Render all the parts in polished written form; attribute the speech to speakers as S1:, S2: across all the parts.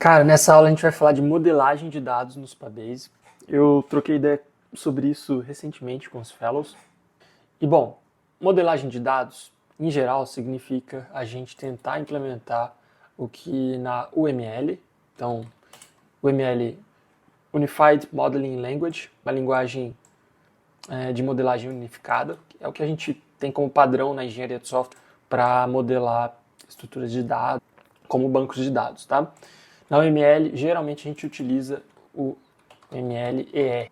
S1: Cara, nessa aula a gente vai falar de modelagem de dados no Supabase. Eu troquei ideia sobre isso recentemente com os fellows. E bom, modelagem de dados, em geral, significa a gente tentar implementar o que na UML, então UML Unified Modeling Language, uma linguagem de modelagem unificada, que é o que a gente tem como padrão na engenharia de software para modelar estruturas de dados, como bancos de dados, tá? Na UML, geralmente a gente utiliza o UML-ER,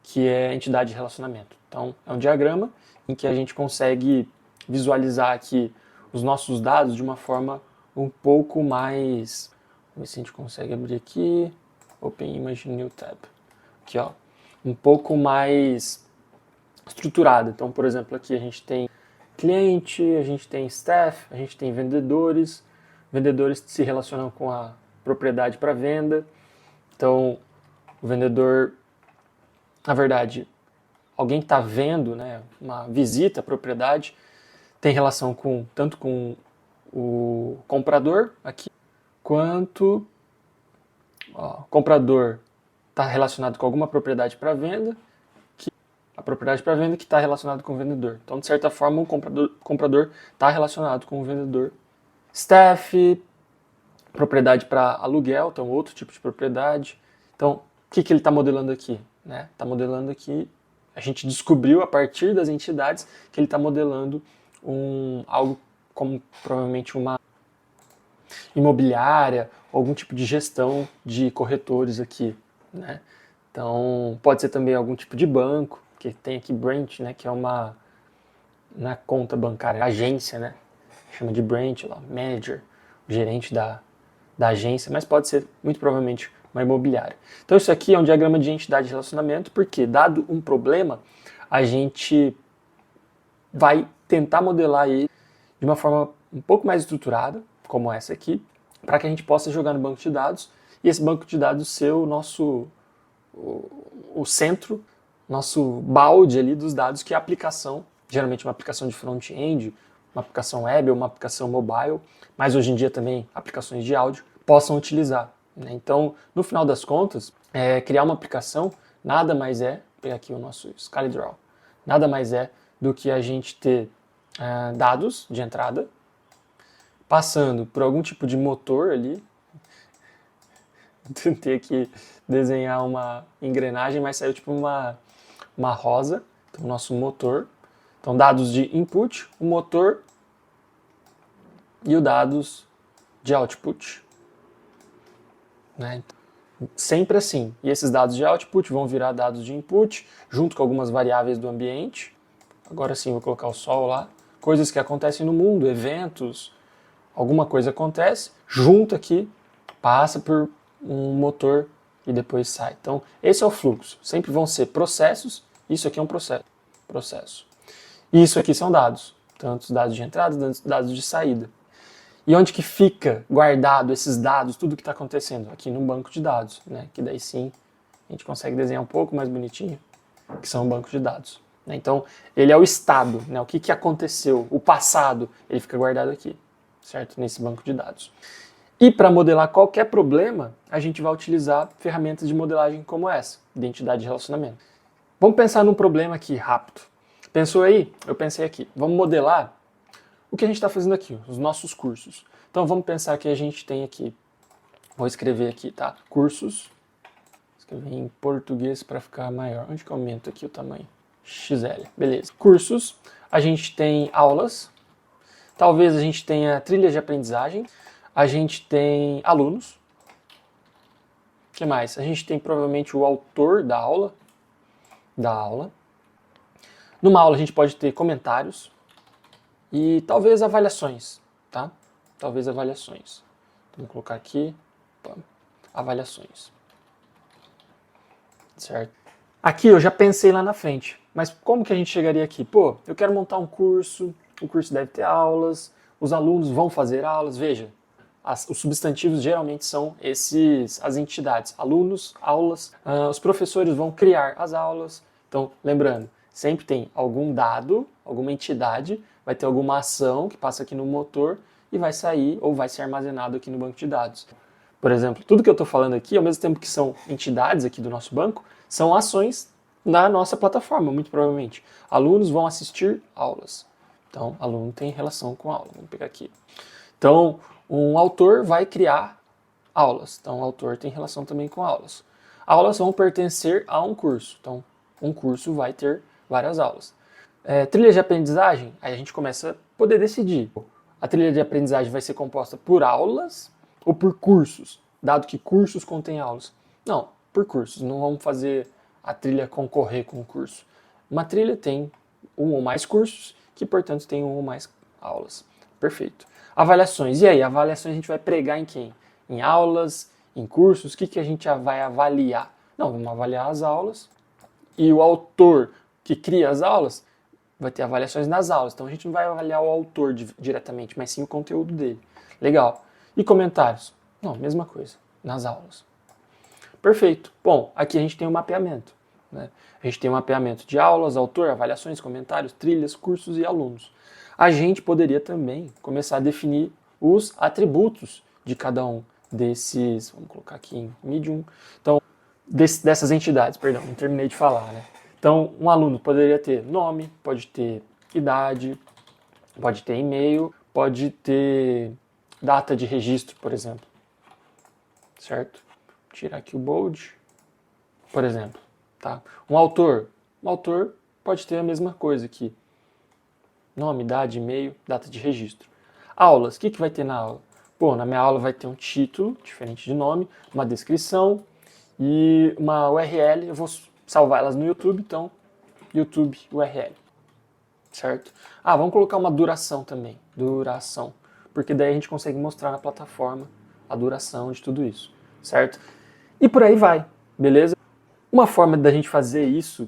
S1: que é entidade de relacionamento. Então, é um diagrama em que a gente consegue visualizar aqui os nossos dados de uma forma um pouco mais... Vamos ver se a gente consegue abrir aqui. Open Image New Tab. Aqui, ó. Um pouco mais estruturada. Então, por exemplo, aqui a gente tem cliente, a gente tem staff, a gente tem vendedores. Vendedores se relacionam com a propriedade para venda. Então, o vendedor, na verdade, alguém que está vendo, né, uma visita à propriedade, tem relação com tanto com o comprador aqui, quanto o comprador está relacionado com alguma propriedade para venda, a propriedade para venda que está relacionado com o vendedor. Então, de certa forma, o comprador está relacionado com o vendedor. Staff, propriedade para aluguel, então outro tipo de propriedade. Então, o que ele está modelando aqui? Está modelando aqui, a gente descobriu a partir das entidades que ele está modelando algo como provavelmente uma imobiliária, algum tipo de gestão de corretores aqui. Né? Então, pode ser também algum tipo de banco, que tem aqui branch, né, que é uma na conta bancária, agência, né? Chama de branch, lá, manager, gerente da agência, mas pode ser muito provavelmente uma imobiliária. Então isso aqui é um diagrama de entidade de relacionamento, porque dado um problema, a gente vai tentar modelar ele de uma forma um pouco mais estruturada, como essa aqui, para que a gente possa jogar no banco de dados e esse banco de dados ser o nosso o centro, nosso balde ali dos dados, que é a aplicação, geralmente uma aplicação de front-end, uma aplicação web ou uma aplicação mobile, mas hoje em dia também aplicações de áudio, possam utilizar. Né? Então, no final das contas, criar uma aplicação nada mais é, vou pegar aqui o nosso ScaleDraw, nada mais é do que a gente ter dados de entrada, passando por algum tipo de motor ali. Tentei aqui desenhar uma engrenagem, mas saiu tipo uma rosa, então o nosso motor. Então, dados de input, o motor e os dados de output. Né? Sempre assim. E esses dados de output vão virar dados de input, junto com algumas variáveis do ambiente. Agora sim, vou colocar o sol lá. Coisas que acontecem no mundo, eventos, alguma coisa acontece, junto aqui, passa por um motor e depois sai. Então, esse é o fluxo. Sempre vão ser processos. Isso aqui é um processo. E isso aqui são dados. Tanto dados de entrada, dados de saída. E onde que fica guardado esses dados, tudo que está acontecendo? Aqui no banco de dados, né? Que daí sim a gente consegue desenhar um pouco mais bonitinho, que são um banco de dados. Né? Então, ele é o estado, né? O que aconteceu, o passado, ele fica guardado aqui, certo? Nesse banco de dados. E para modelar qualquer problema, a gente vai utilizar ferramentas de modelagem como essa, identidade de relacionamento. Vamos pensar num problema aqui rápido. Pensou aí? Eu pensei aqui. Vamos modelar o que a gente está fazendo aqui, os nossos cursos. Então vamos pensar que a gente tem aqui, vou escrever aqui, tá? Cursos, escrever em português para ficar maior. Onde que eu aumento aqui o tamanho? XL, beleza. Cursos, a gente tem aulas, talvez a gente tenha trilhas de aprendizagem, a gente tem alunos, o que mais? A gente tem provavelmente o autor da aula. Numa aula a gente pode ter comentários e talvez avaliações, tá? Talvez avaliações. Então, vou colocar aqui, avaliações. Certo? Aqui eu já pensei lá na frente, mas como que a gente chegaria aqui? Pô, eu quero montar um curso, o curso deve ter aulas, os alunos vão fazer aulas, veja, os substantivos geralmente são as entidades, alunos, aulas, os professores vão criar as aulas. Então, lembrando, sempre tem algum dado, alguma entidade, vai ter alguma ação que passa aqui no motor e vai sair ou vai ser armazenado aqui no banco de dados. Por exemplo, tudo que eu estou falando aqui, ao mesmo tempo que são entidades aqui do nosso banco, são ações na nossa plataforma, muito provavelmente. Alunos vão assistir aulas. Então, aluno tem relação com aula. Vamos pegar aqui. Então, um autor vai criar aulas. Então, o autor tem relação também com aulas. Aulas vão pertencer a um curso. Então, um curso vai ter várias aulas. Trilha de aprendizagem, aí a gente começa a poder decidir. A trilha de aprendizagem vai ser composta por aulas ou por cursos, dado que cursos contêm aulas. Não, por cursos. Não vamos fazer a trilha concorrer com o curso. Uma trilha tem um ou mais cursos, que, portanto, tem um ou mais aulas. Perfeito. Avaliações. E aí, avaliações a gente vai pregar em quem? Em aulas, em cursos? O que a gente vai avaliar? Não, vamos avaliar as aulas. E o autor que cria as aulas vai ter avaliações nas aulas. Então a gente não vai avaliar o autor diretamente, mas sim o conteúdo dele. Legal. E comentários? Não, mesma coisa, nas aulas. Perfeito. Bom, aqui a gente tem um mapeamento. Né? A gente tem um mapeamento de aulas, autor, avaliações, comentários, trilhas, cursos e alunos. A gente poderia também começar a definir os atributos de cada um desses, vamos colocar aqui em Medium, então, dessas entidades, perdão, não terminei de falar, né? Então, um aluno poderia ter nome, pode ter idade, pode ter e-mail, pode ter data de registro, por exemplo. Certo? Vou tirar aqui o bold, por exemplo. Tá? Um autor pode ter a mesma coisa aqui. Nome, idade, e-mail, data de registro. Aulas, o que vai ter na aula? Pô, na minha aula vai ter um título, diferente de nome, uma descrição e uma URL. Eu vou salvar elas no YouTube, então YouTube URL. Certo? Ah, vamos colocar uma duração também. Duração. Porque daí a gente consegue mostrar na plataforma a duração de tudo isso. Certo? E por aí vai. Beleza? Uma forma da gente fazer isso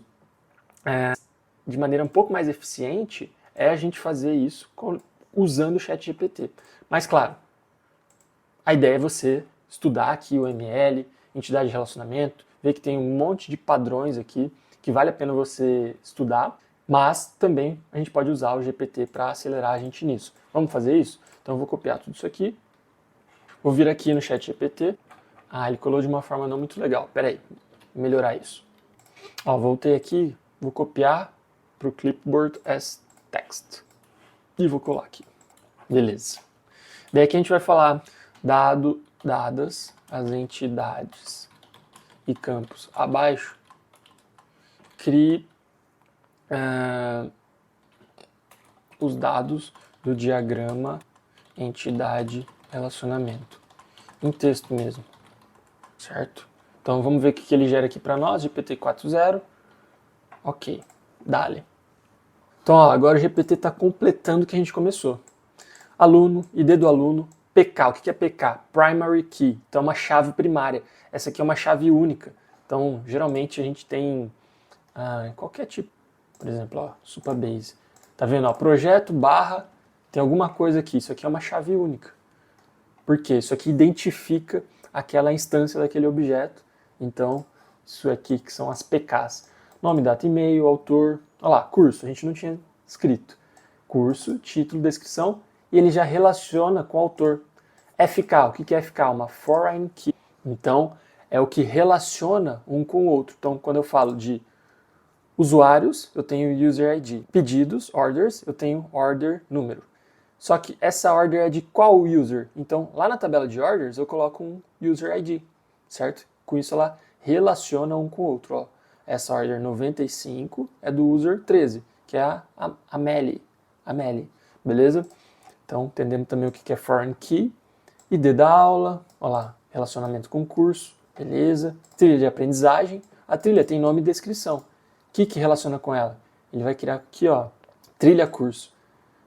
S1: de maneira um pouco mais eficiente é a gente fazer isso usando o ChatGPT. Mas claro, a ideia é você estudar aqui o ML, entidade de relacionamento, ver que tem um monte de padrões aqui que vale a pena você estudar, mas também a gente pode usar o GPT para acelerar a gente nisso. Vamos fazer isso? Então eu vou copiar tudo isso aqui, vou vir aqui no ChatGPT. Ah, ele colou de uma forma não muito legal. Peraí, vou melhorar isso. Ó, voltei aqui, vou copiar para o Clipboard as Text e vou colar aqui. Beleza. Daí aqui a gente vai falar dadas as entidades e campos abaixo, crie os dados do diagrama entidade relacionamento em texto mesmo, certo? Então vamos ver o que ele gera aqui para nós, GPT-4.0, ok, dale. Então ó, agora o GPT está completando o que a gente começou. Aluno, ID do aluno, PK. O que é PK? Primary Key. Então é uma chave primária. Essa aqui é uma chave única. Então geralmente a gente tem qualquer tipo. Por exemplo, ó, Supabase. Tá vendo? Ó, projeto barra, tem alguma coisa aqui. Isso aqui é uma chave única. Por quê? Isso aqui identifica aquela instância daquele objeto. Então, isso aqui que são as PKs. Nome, data, e-mail, autor. Olha lá, curso. A gente não tinha escrito. Curso, título, descrição. E ele já relaciona com o autor. FK, o que é FK? Uma Foreign Key. Então, é o que relaciona um com o outro. Então, quando eu falo de usuários, eu tenho User ID. Pedidos, orders, eu tenho order número. Só que essa order é de qual user? Então, lá na tabela de orders, eu coloco um User ID, certo? Com isso, ela relaciona um com o outro. Ó. Essa order 95 é do user 13, que é a Amelie. Beleza? Então, entendemos também o que é Foreign Key. ID da aula, olha lá, relacionamento com curso, beleza. Trilha de aprendizagem. A trilha tem nome e descrição. O que relaciona com ela? Ele vai criar aqui, ó, trilha curso.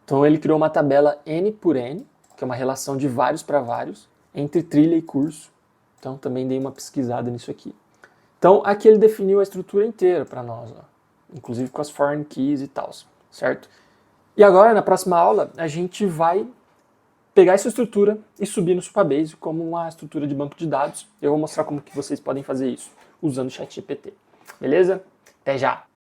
S1: Então, ele criou uma tabela N por N, que é uma relação de vários para vários, entre trilha e curso. Então, também dei uma pesquisada nisso aqui. Então, aqui ele definiu a estrutura inteira para nós, ó, inclusive com as foreign keys e tal, certo? E agora, na próxima aula, a gente vai pegar essa estrutura e subir no Supabase como uma estrutura de banco de dados. Eu vou mostrar como que vocês podem fazer isso usando o ChatGPT. Beleza? Até já!